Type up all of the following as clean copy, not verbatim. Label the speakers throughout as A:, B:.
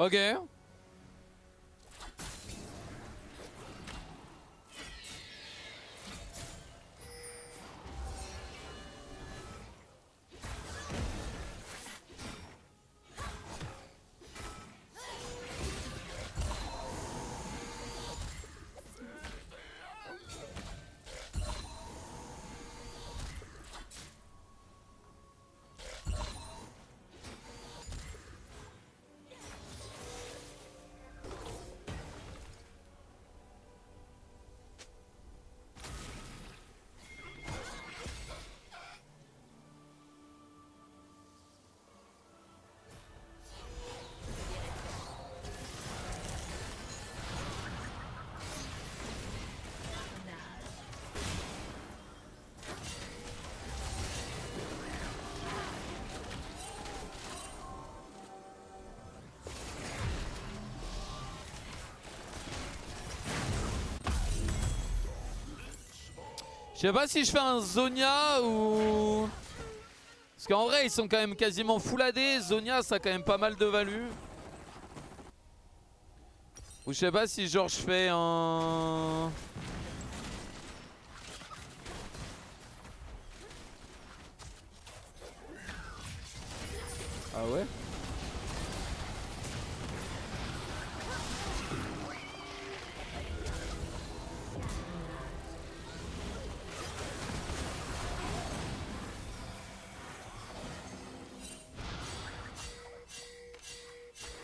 A: Ok. Je sais pas si je fais un Zhonya ou... Parce qu'en vrai ils sont quand même quasiment full AD. Zhonya ça a quand même pas mal de value. Ou je sais pas si genre je fais un... Ah ouais?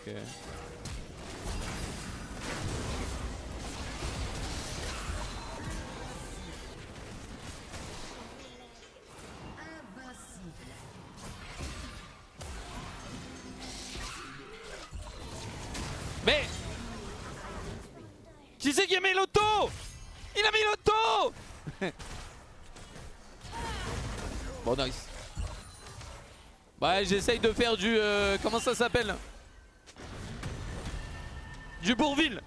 A: Ok. Mais qui c'est qui a mis l'auto? Il a mis l'auto. Bon nice. Ouais j'essaye de faire du... comment ça s'appelle? Du Bourville.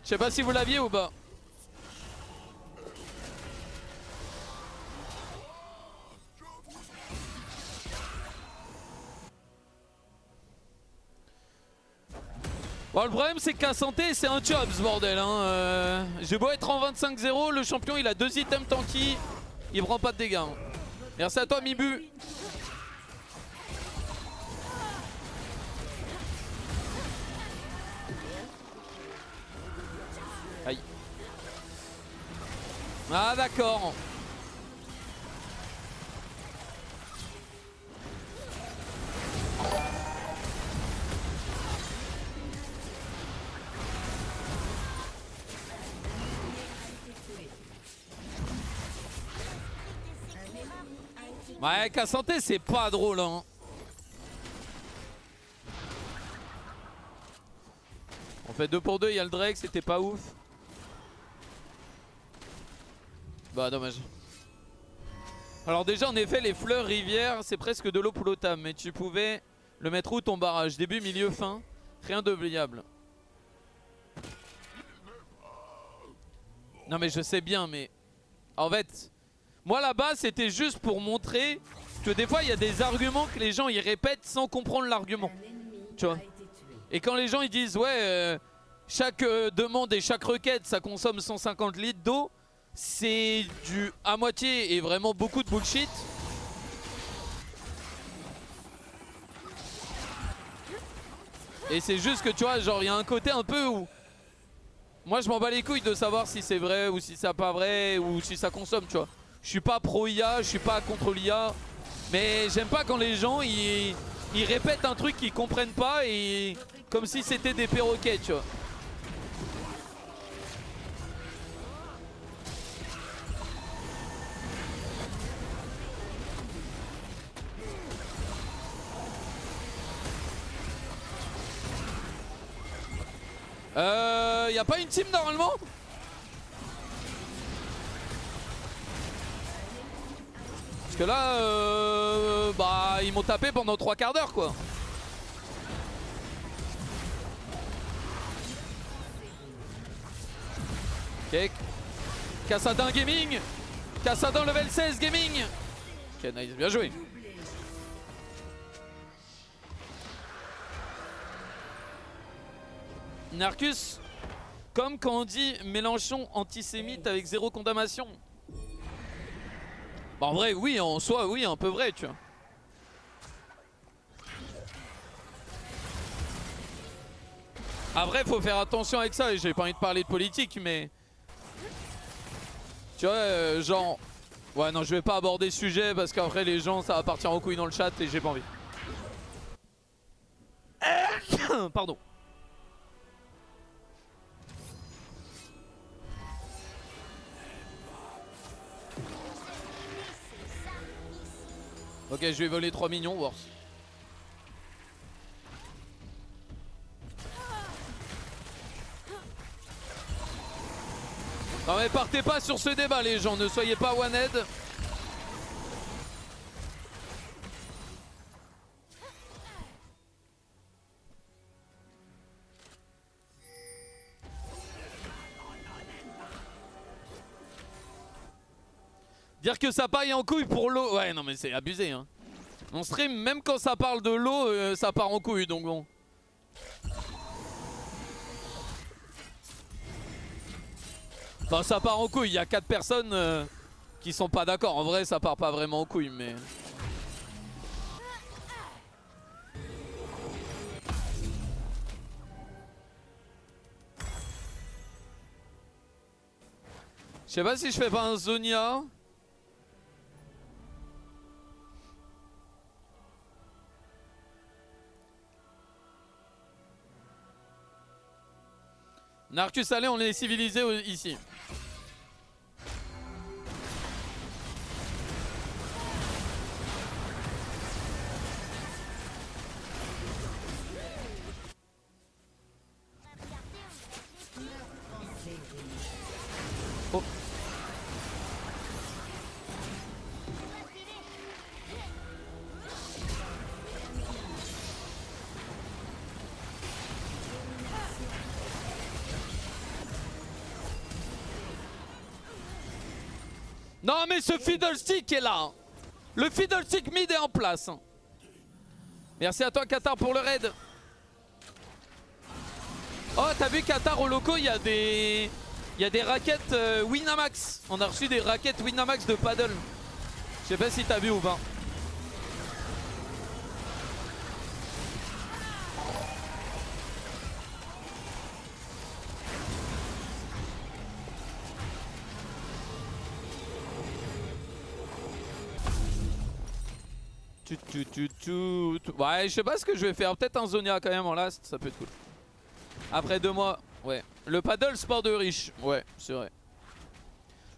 A: Je sais pas si vous l'aviez ou pas. Bon le problème c'est qu'à santé c'est un job ce bordel hein. J'ai beau être en 25-0, le champion il a 2 items tanky, il prend pas de dégâts hein. Merci à toi Mibu. Aïe. Ah d'accord. Ouais qu'à santé c'est pas drôle hein. On fait 2 pour 2, il y a le Drake, c'était pas ouf. Bah dommage. Alors déjà en effet les fleurs rivières c'est presque de l'eau potable. Mais tu pouvais le mettre où ton barrage? Début, milieu, fin. Rien de viable. Non mais je sais bien mais... En fait, moi là-bas c'était juste pour montrer que des fois il y a des arguments que les gens ils répètent sans comprendre l'argument. Tu vois. Et quand les gens ils disent ouais chaque demande et chaque requête ça consomme 150 litres d'eau, c'est du à moitié et vraiment beaucoup de bullshit. Et c'est juste que tu vois genre il y a un côté un peu où moi je m'en bats les couilles de savoir si c'est vrai ou si c'est pas vrai ou si ça consomme tu vois. Je suis pas pro IA, je suis pas contre l'IA. Mais j'aime pas quand les gens ils répètent un truc qu'ils comprennent pas et comme si c'était des perroquets tu vois. Y a pas une team normalement? Parce que là, bah ils m'ont tapé pendant 3 quarts d'heure quoi. Ok. Kassadin Gaming. Kassadin level 16 Gaming. Ok nice, bien joué. Narcus, comme quand on dit Mélenchon antisémite avec zéro condamnation. Bah en vrai, oui, en soi, oui, un peu vrai, tu vois. Après, faut faire attention avec ça, et j'ai pas envie de parler de politique, mais... Tu vois, genre... Ouais, non, je vais pas aborder ce sujet, parce qu'après, les gens, ça va partir en couille dans le chat, et j'ai pas envie. Pardon. Ok, je vais voler 3 millions, Wars. Non mais partez pas sur ce débat les gens, ne soyez pas one-head. Dire que ça paille en couille pour l'eau, ouais non mais c'est abusé hein. Mon stream, même quand ça parle de l'eau, ça part en couille donc bon. Enfin ça part en couille, il y a 4 personnes qui sont pas d'accord. En vrai ça part pas vraiment en couille mais... Je sais pas si je fais pas un Zonia. Narcus, allez, on est civilisé ici. Oh. Non mais ce fiddlestick est là. Le fiddlestick mid est en place. Merci à toi Qatar pour le raid. Oh t'as vu Qatar au loco, il y a des raquettes Winamax. On a reçu des raquettes Winamax de paddle. Je sais pas si t'as vu ou pas. Ouais, je sais pas ce que je vais faire. Peut-être un Zonia quand même en last, ça peut être cool. Après 2 mois, ouais. Le paddle, sport de riche. Ouais, c'est vrai.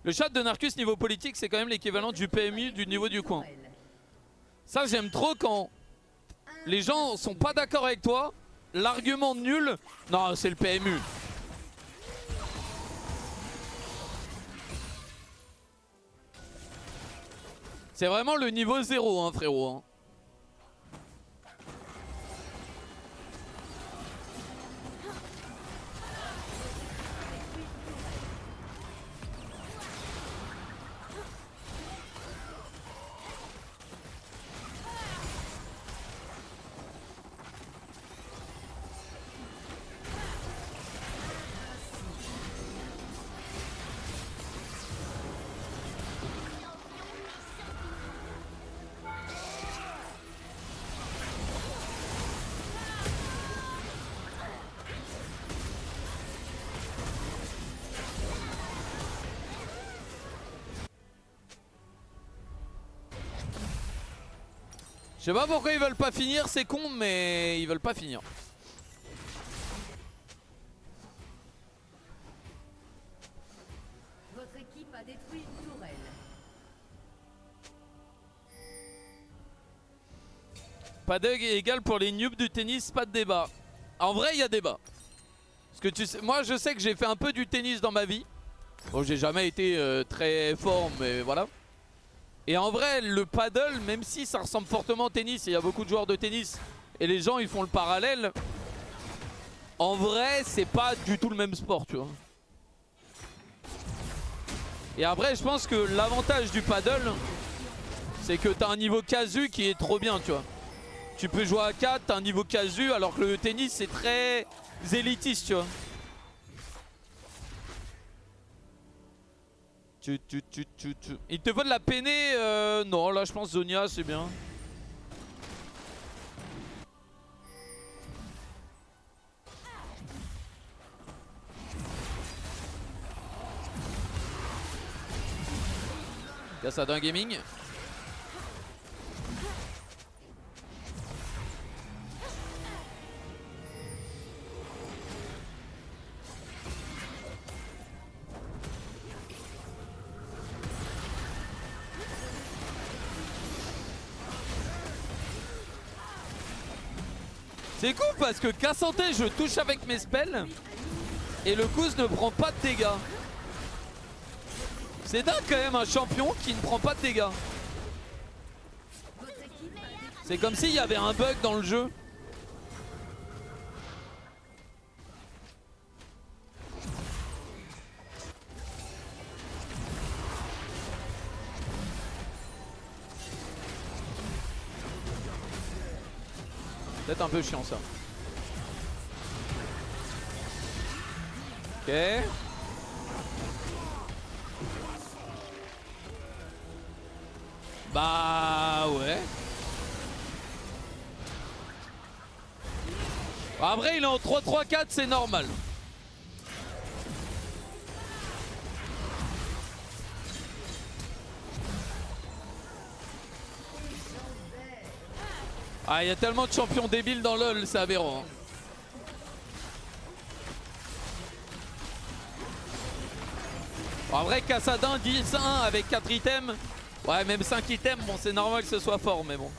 A: Le chat de Narcus niveau politique, c'est quand même l'équivalent du PMU du niveau du coin. Ça, j'aime trop quand les gens sont pas d'accord avec toi. L'argument nul, non, c'est le PMU. C'est vraiment le niveau 0, hein, frérot. Hein. Je sais pas pourquoi ils veulent pas finir, c'est con, mais ils veulent pas finir.
B: Votre équipe a détruit une tourelle.
A: Pas d'œil égal pour les noobs du tennis, pas de débat. En vrai, il y a débat. Parce que tu sais, moi je sais que j'ai fait un peu du tennis dans ma vie. Bon, j'ai jamais été très fort, mais voilà. Et en vrai, le paddle, même si ça ressemble fortement au tennis, il y a beaucoup de joueurs de tennis, et les gens ils font le parallèle, en vrai, c'est pas du tout le même sport, tu vois. Et après, je pense que l'avantage du paddle, c'est que t'as un niveau casu qui est trop bien, tu vois. Tu peux jouer à 4, t'as un niveau casu, alors que le tennis c'est très élitiste, tu vois. Il te faut de la peiner non, là je pense Zonia c'est bien. Kassadin Gaming. C'est cool parce que Cassandre je touche avec mes spells et le Kuz ne prend pas de dégâts. C'est dingue quand même un champion qui ne prend pas de dégâts. C'est comme s'il y avait un bug dans le jeu. Peut-être un peu chiant ça. Ok. Bah ouais. Après il est en 3-3-4, c'est normal. Ah, il y a tellement de champions débiles dans LoL, c'est aberrant. Bon, en vrai, Kassadin 10-1 avec 4 items. Ouais, même 5 items, bon, c'est normal que ce soit fort, mais bon.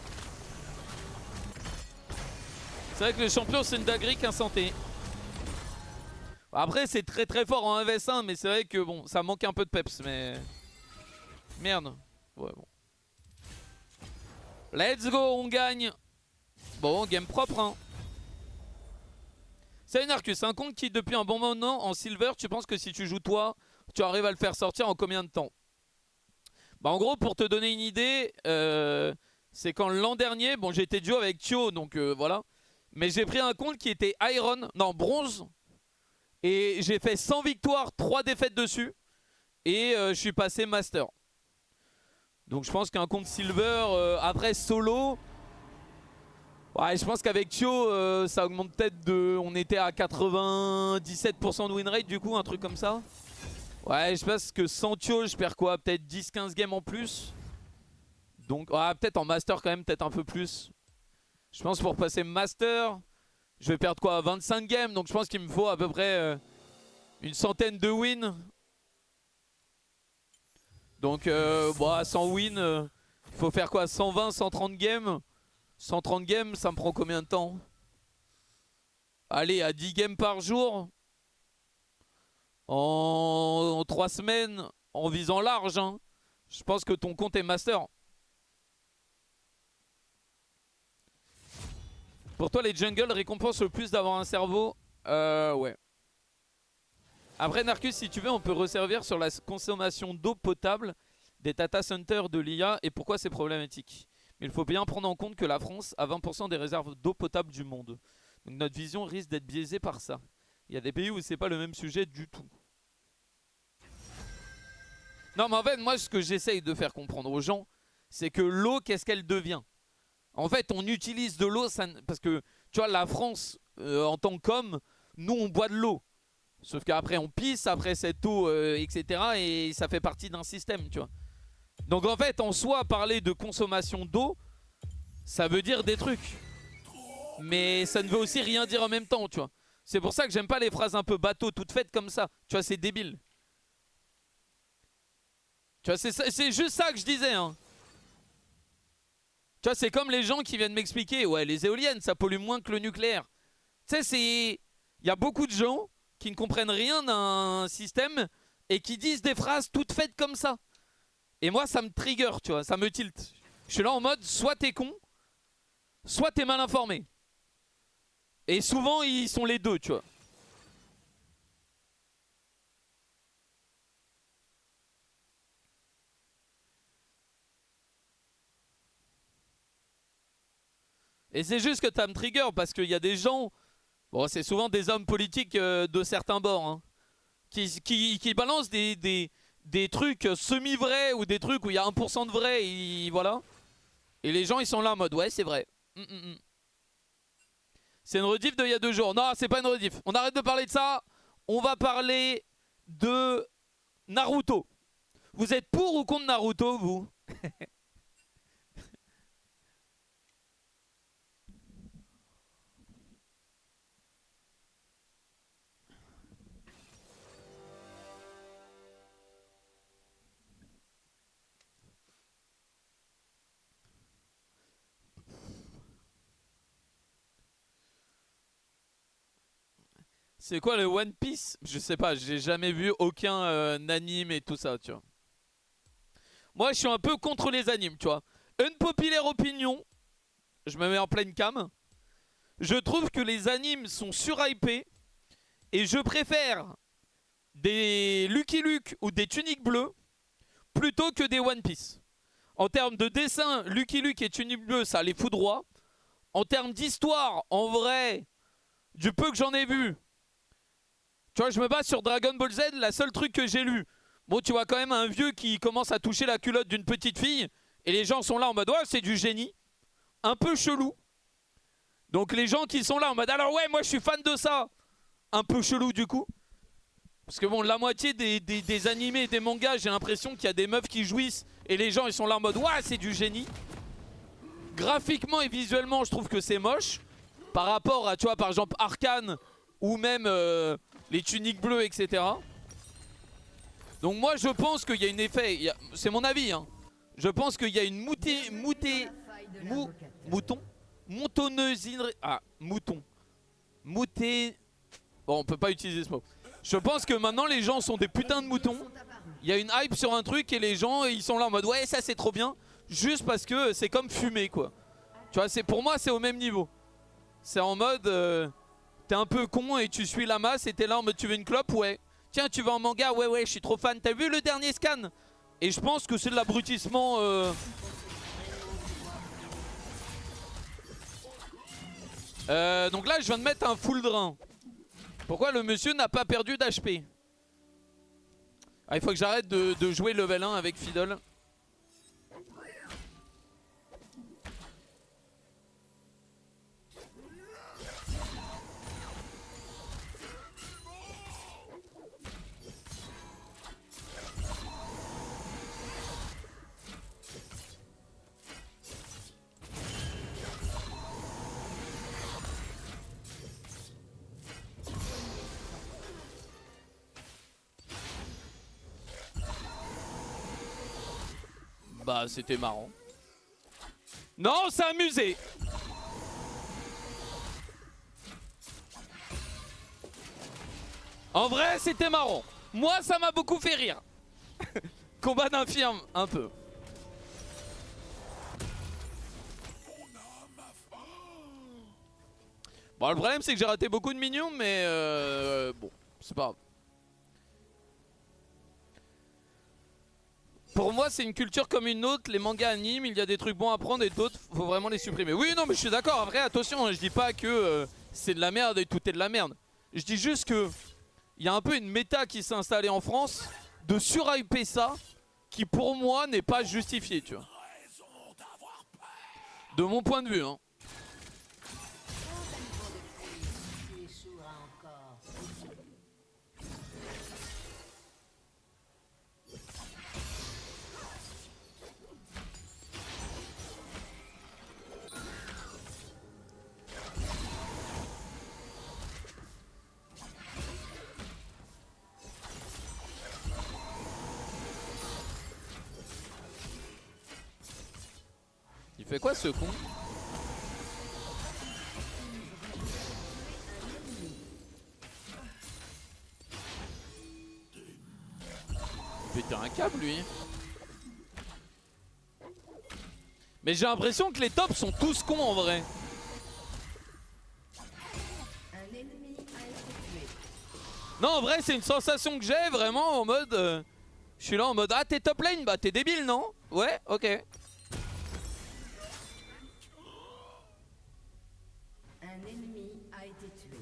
A: C'est vrai que le champion, c'est une dinguerie qu'un santé. Après, c'est très très fort en 1vs1, mais c'est vrai que bon, ça manque un peu de peps, mais. Merde. Ouais, bon. Let's go, on gagne. Bon, game propre, hein. C'est une Arcus, un compte qui, depuis un bon moment en silver, tu penses que si tu joues toi, tu arrives à le faire sortir en combien de temps? Bah, en gros, pour te donner une idée, c'est quand l'an dernier, bon, j'étais duo avec Thio, donc voilà. Mais j'ai pris un compte qui était Iron, non, bronze. Et j'ai fait 100 victoires, 3 défaites dessus. Et je suis passé master. Donc je pense qu'un compte silver, après solo. Ouais, je pense qu'avec Thio, ça augmente peut-être de. On était à 97% de win rate, du coup, un truc comme ça. Ouais, je pense que sans Thio, je perds quoi? Peut-être 10-15 games en plus. Donc, ouais, peut-être en master quand même, peut-être un peu plus. Je pense pour passer master, je vais perdre quoi? 25 games. Donc je pense qu'il me faut à peu près une centaine de wins. Donc, bah, 100 wins, il faut faire quoi? 120, 130 games. 130 games, ça me prend combien de temps? Allez, à 10 games par jour. En 3 semaines, en visant large, hein. Je pense que ton compte est master. Pour toi, les jungles récompensent le plus d'avoir un cerveau? Ouais. Après, Narcus, si tu veux, on peut resservir sur la consommation d'eau potable des data centers de l'IA et pourquoi c'est problématique. Mais il faut bien prendre en compte que la France a 20% des réserves d'eau potable du monde. Donc notre vision risque d'être biaisée par ça. Il y a des pays où c'est pas le même sujet du tout. Non, mais en fait, moi, ce que j'essaye de faire comprendre aux gens, c'est que l'eau, qu'est-ce qu'elle devient? En fait, on utilise de l'eau, parce que, tu vois, la France, en tant qu'homme, nous, on boit de l'eau. Sauf qu'après, on pisse, après cette eau, etc. Et ça fait partie d'un système, tu vois. Donc, en fait, en soi, parler de consommation d'eau, ça veut dire des trucs. Mais ça ne veut aussi rien dire en même temps, tu vois. C'est pour ça que j'aime pas les phrases un peu bateau, toutes faites comme ça. Tu vois, c'est débile. Tu vois, c'est juste ça que je disais, hein. Tu vois, c'est comme les gens qui viennent m'expliquer, ouais, les éoliennes, ça pollue moins que le nucléaire. Tu sais, c'est... Il y a beaucoup de gens qui ne comprennent rien d'un système et qui disent des phrases toutes faites comme ça. Et moi, ça me trigger, tu vois, ça me tilte. Je suis là en mode, soit t'es con, soit t'es mal informé. Et souvent, ils sont les deux, tu vois. Et c'est juste que ça me trigger parce qu'il y a des gens, bon c'est souvent des hommes politiques de certains bords, hein, qui balancent des trucs semi-vrais ou des trucs où il y a 1% de vrai et voilà. Et les gens ils sont là en mode ouais c'est vrai. C'est une rediff d'il y a 2 jours. Non c'est pas une rediff. On arrête de parler de ça. On va parler de Naruto. Vous êtes pour ou contre Naruto vous? C'est quoi le One Piece? Je sais pas, j'ai jamais vu aucun anime et tout ça, tu vois. Moi, je suis un peu contre les animes, tu vois. Une populaire opinion, je me mets en pleine cam. Je trouve que les animes sont surhypés et je préfère des Lucky Luke ou des Tuniques Bleues plutôt que des One Piece. En termes de dessin, Lucky Luke et Tunique Bleue, ça les fout droit. En termes d'histoire, en vrai, du peu que j'en ai vu, tu vois, je me base sur Dragon Ball Z, la seule truc que j'ai lu. Bon, tu vois quand même un vieux qui commence à toucher la culotte d'une petite fille. Et les gens sont là en mode, ouais, c'est du génie. Un peu chelou. Donc les gens qui sont là en mode, alors ouais, moi je suis fan de ça. Un peu chelou du coup. Parce que bon, la moitié des animés et des mangas, j'ai l'impression qu'il y a des meufs qui jouissent. Et les gens, ils sont là en mode, ouais, c'est du génie. Graphiquement et visuellement, je trouve que c'est moche. Par rapport à, tu vois, par exemple, Arcane ou même... les tuniques bleues, etc. Donc moi je pense qu'il y a un effet, c'est mon avis, hein. Je pense qu'il y a une bon on peut pas utiliser ce mot. Je pense que maintenant les gens sont des putains de moutons. Il y a une hype sur un truc et les gens ils sont là en mode ouais ça c'est trop bien. Juste parce que c'est comme fumer quoi. Tu vois, pour moi c'est au même niveau. C'est en mode... t'es un peu con et tu suis la masse et t'es là en mode tu veux une clope? Ouais. Tiens tu vas en manga? Ouais ouais je suis trop fan. T'as vu le dernier scan? Et je pense que c'est de l'abrutissement donc là je viens de mettre un full drain. Pourquoi le monsieur n'a pas perdu d'HP? Ah, il faut que j'arrête de jouer level 1 avec Fiddle. Bah c'était marrant. Non, c'est amusé. En vrai c'était marrant. Moi ça m'a beaucoup fait rire. Combat d'infirme un peu. Bon le problème c'est que j'ai raté beaucoup de minions mais bon c'est pas grave. Pour moi c'est une culture comme une autre, les mangas animes, il y a des trucs bons à prendre et d'autres faut vraiment les supprimer. Oui non mais je suis d'accord, après attention, je dis pas que c'est de la merde et tout est de la merde. Je dis juste que il y a un peu une méta qui s'est installée en France de surhyper ça qui pour moi n'est pas justifié tu vois. De mon point de vue hein. Il fait quoi ce con? Il pète un câble lui. Mais j'ai l'impression que les tops sont tous cons en vrai. Non en vrai c'est une sensation que j'ai vraiment en mode... je suis là en mode ah t'es top lane? Bah t'es débile non? Ouais ok.
B: Un ennemi a été tué.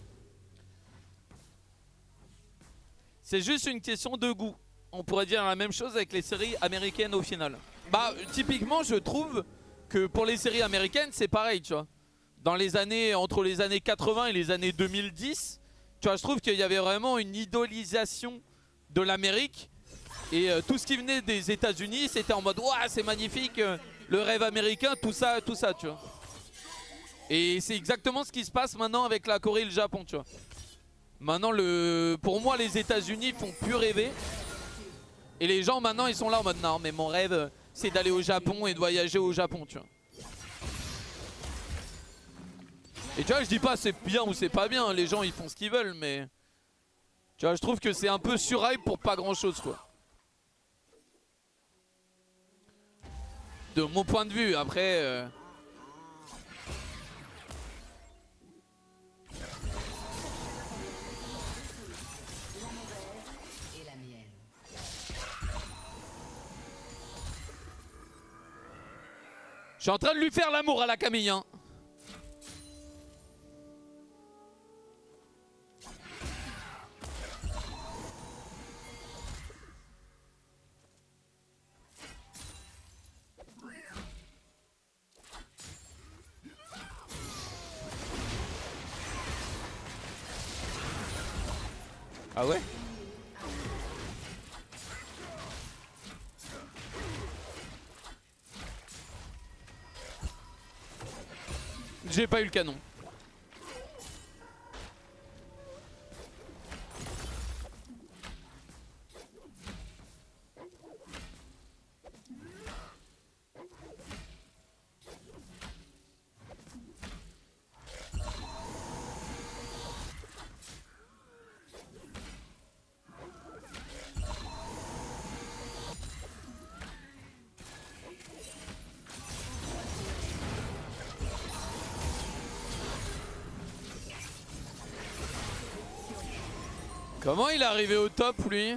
A: C'est juste une question de goût. On pourrait dire la même chose avec les séries américaines au final. Bah typiquement je trouve que pour les séries américaines c'est pareil, tu vois. Dans les années, entre les années 80 et les années 2010, tu vois, je trouve qu'il y avait vraiment une idolisation de l'Amérique. Et tout ce qui venait des États-Unis, c'était en mode ouah, c'est magnifique, le rêve américain, tout ça, tu vois. Et c'est exactement ce qui se passe maintenant avec la Corée et le Japon, tu vois. Maintenant, pour moi, les États-Unis font plus rêver. Et les gens maintenant, ils sont là en mode non, mais mon rêve, c'est d'aller au Japon et de voyager au Japon, tu vois. Et tu vois, je dis pas c'est bien ou c'est pas bien, les gens ils font ce qu'ils veulent, mais tu vois, je trouve que c'est un peu surhype pour pas grand chose, quoi. De mon point de vue, après.
B: Et la mienne.
A: Je suis en train de lui faire l'amour à la Camille, hein. Ah ouais? J'ai pas eu le canon. Comment il est arrivé au top, lui?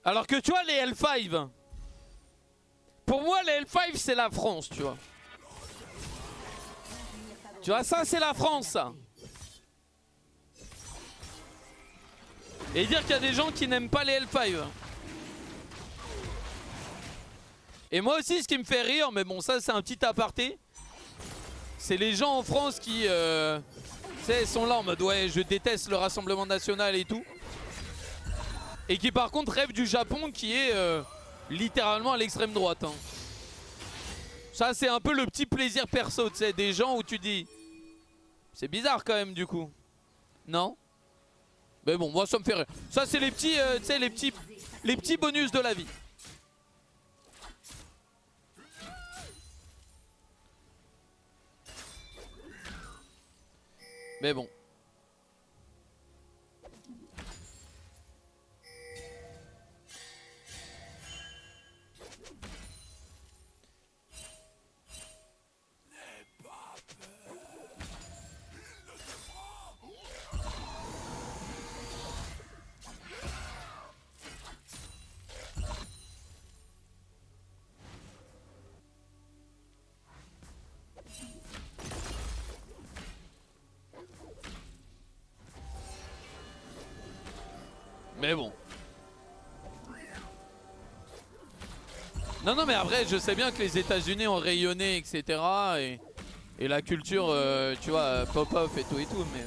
A: Alors que tu vois, les L5, pour moi, les L5, c'est la France, tu vois. Tu vois, ça, c'est la France, ça. Et dire qu'il y a des gens qui n'aiment pas les L5. Et moi aussi, ce qui me fait rire, mais bon, ça, c'est un petit aparté, c'est les gens en France qui sont là en mode ouais, je déteste le Rassemblement National et tout. Et qui par contre rêvent du Japon qui est littéralement à l'extrême droite, hein. Ça c'est un peu le petit plaisir perso, tu sais, des gens où tu dis c'est bizarre quand même du coup. Non? Mais bon, moi ça me fait rire. Ça c'est les petits, tu sais, les petits bonus de la vie. Mais bon. Mais bon. Non, non, mais après, je sais bien que les États-Unis ont rayonné, etc. Et la culture, tu vois, pop-off et tout, mais.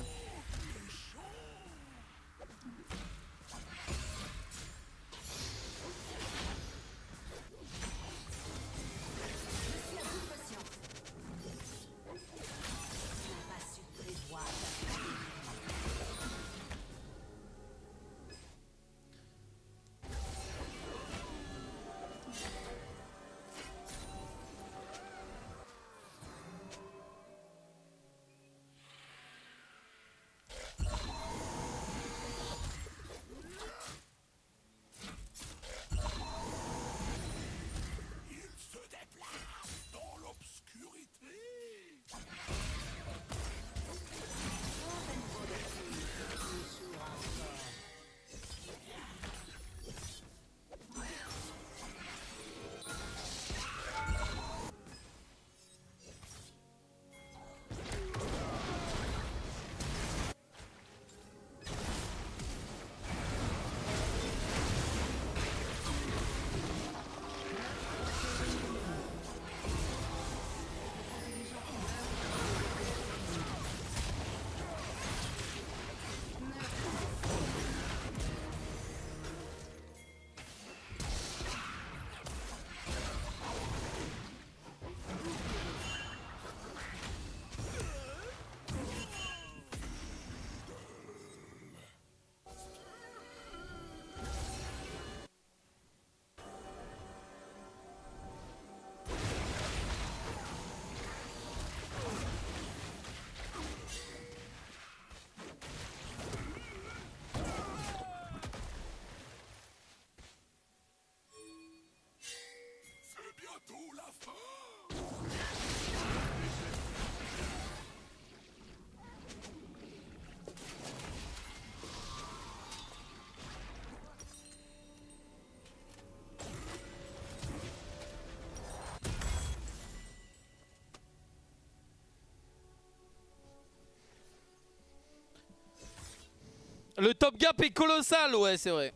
A: Le top gap est colossal, ouais, c'est vrai.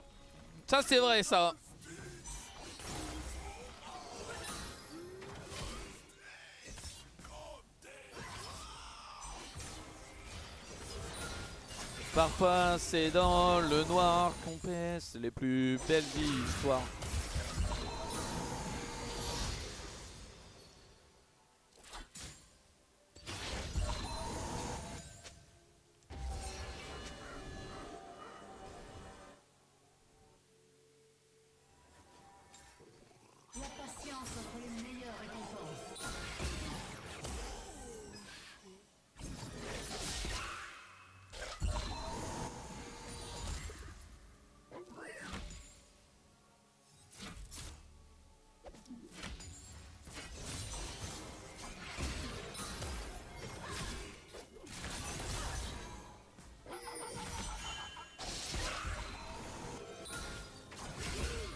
A: Ça, c'est vrai, ça. Parfois, c'est dans le noir qu'on pèse les plus belles histoires.
B: La patience entre les meilleures récompenses.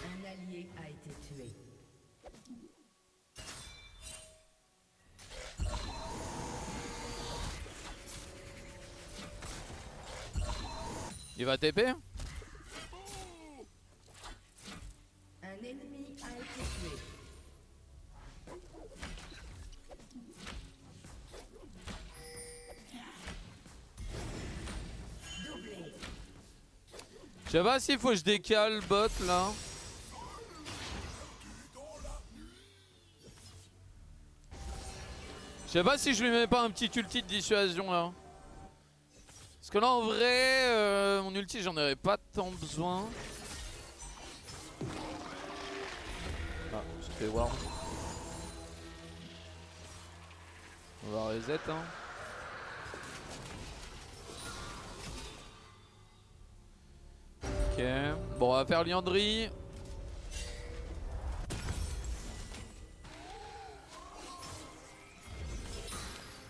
B: Un allié a été tué.
A: Il va TP?
B: Un ennemi a été tué. Doublé.
A: Je sais pas s'il faut que je décale bot là. Je sais pas si je lui mets pas un petit ulti de dissuasion là. Parce que là en vrai, mon ulti j'en aurais pas tant besoin. Ah, j'ai fait warm. On va reset hein. Ok, bon on va faire Liandry.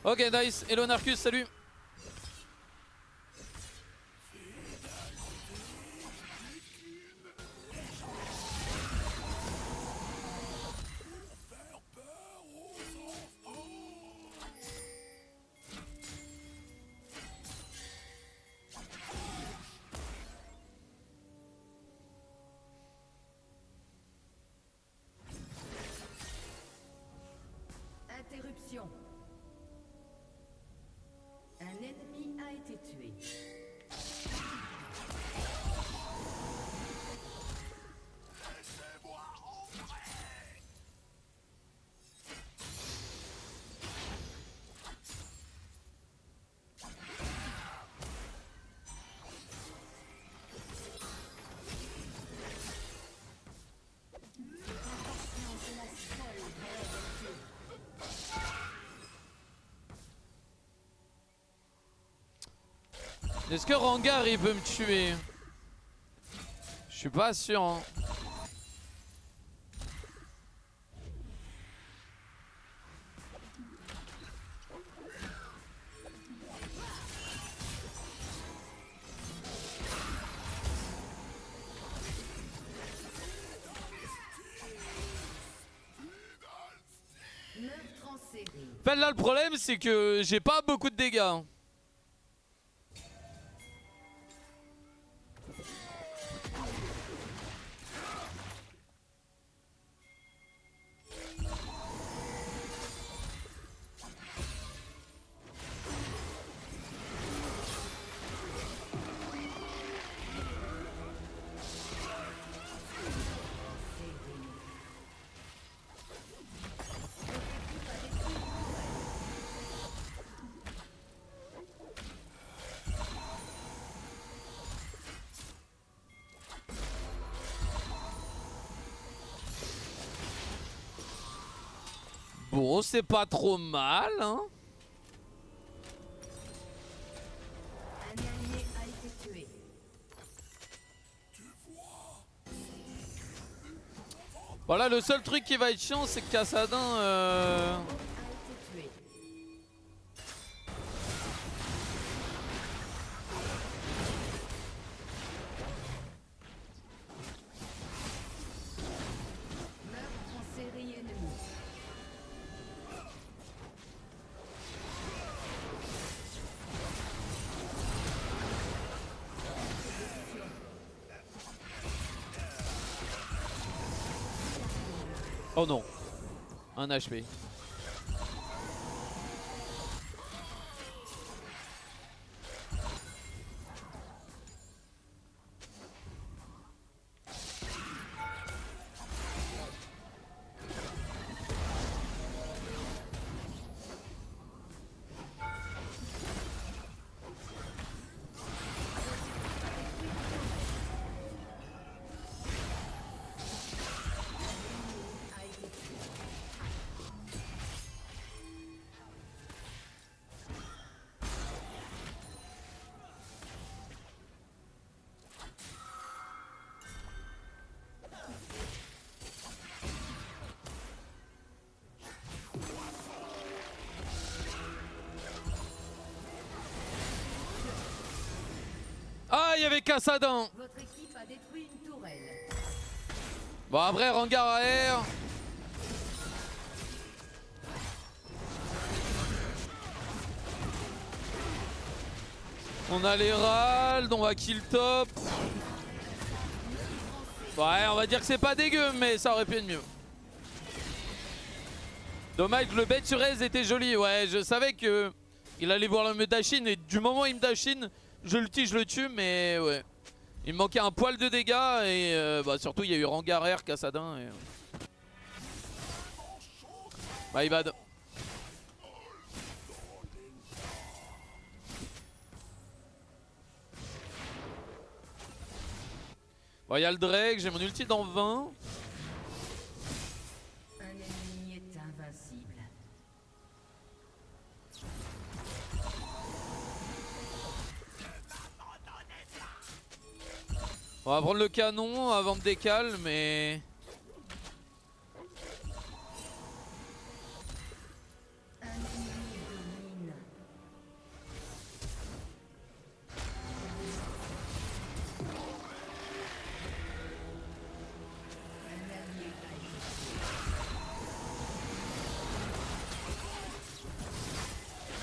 A: Ok nice, hello Narcus, salut.
B: Interruption. Un ennemi a été tué.
A: Est-ce que Rengar il peut me tuer? Je suis pas sûr hein.
B: Meurtre en série.
A: En fait là le problème c'est que j'ai pas beaucoup de dégâts hein. Bon, c'est pas trop mal, hein.
B: Un allié a été tué.
A: Voilà, le seul truc qui va être chiant, c'est que Kassadin...
B: A été tué. Meurtre en série ennemie.
A: Oh non. 1 HP. Ah, il y avait Kassadin.
B: Votre équipe a détruit une tourelle.
A: Bon, après, Rengar à air. On a l'Herald, on va kill top. Ouais, on va dire que c'est pas dégueu, mais ça aurait pu être mieux. Dommage que le bait sur Ace était joli. Ouais, je savais que il allait voir me dashin et du moment où il me dashin, je le tue, mais ouais. Il me manquait un poil de dégâts et bah, surtout il y a eu Rengar R, Kassadin et... My bad. Bon, il y a le Drake, j'ai mon ulti dans 20.
B: Un ennemi est invincible.
A: On va prendre le canon avant de décaler, mais...
B: Un ennemi domine. Un allié a été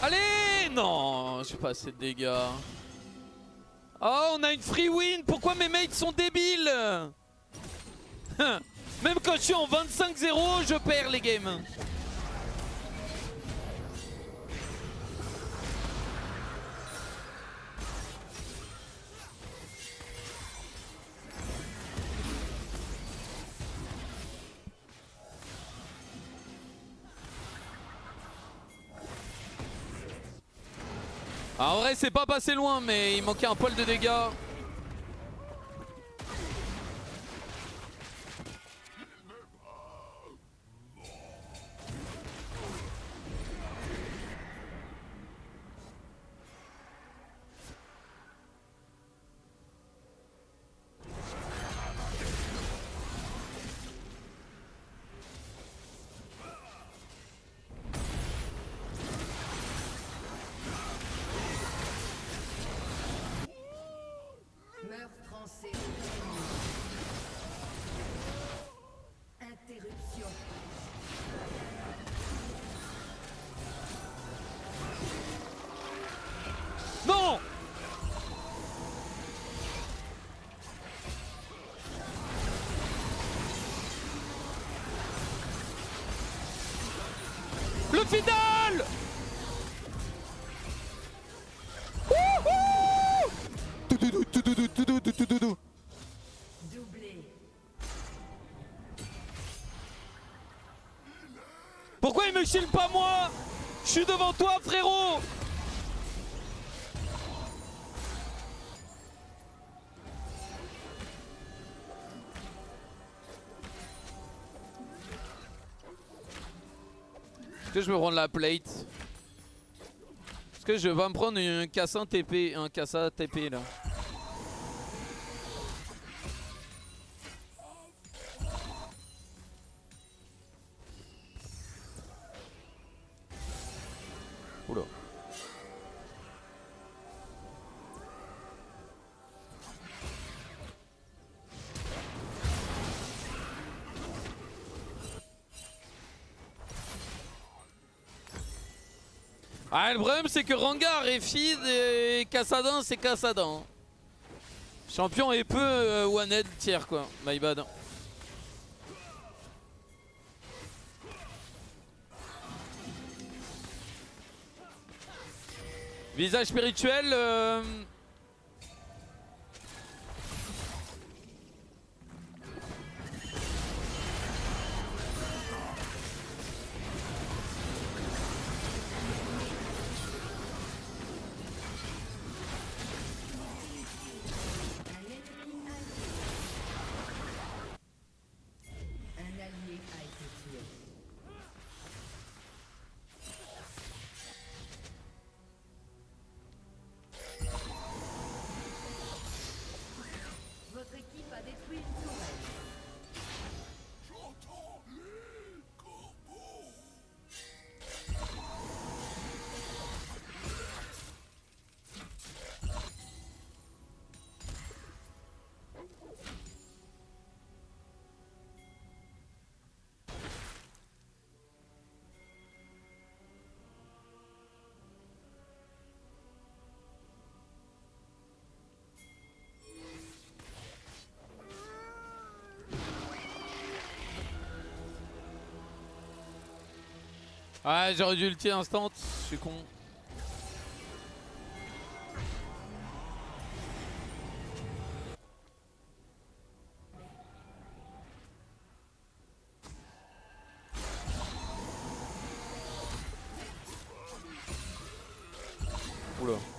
A: Allez! Non, j'ai pas assez de dégâts. Oh, on a une free win! Pourquoi mes mates sont débiles? Même quand je suis en 25-0, je perds les games. Ah, en vrai, c'est pas passé loin, mais il manquait un poil de dégâts.
B: meurtre en série. Interruption.
A: Non! Le final!
B: Doublé.
A: Pourquoi il me shield pas moi? Je suis devant toi, frérot! Est-ce que je me prends la plate? Est-ce que je vais me prendre un Kassa TP, un Kassa TP là? Oula. Ah, le problème c'est que Rengar est feed et Kassadin c'est Kassadin. Champion est peu one-head tiers quoi, my bad. Visage spirituel.
B: Un allié a été tué. Votre équipe a détruit une tourelle.
A: Ouais, j'aurais dû ulti instant, je suis con. Oula.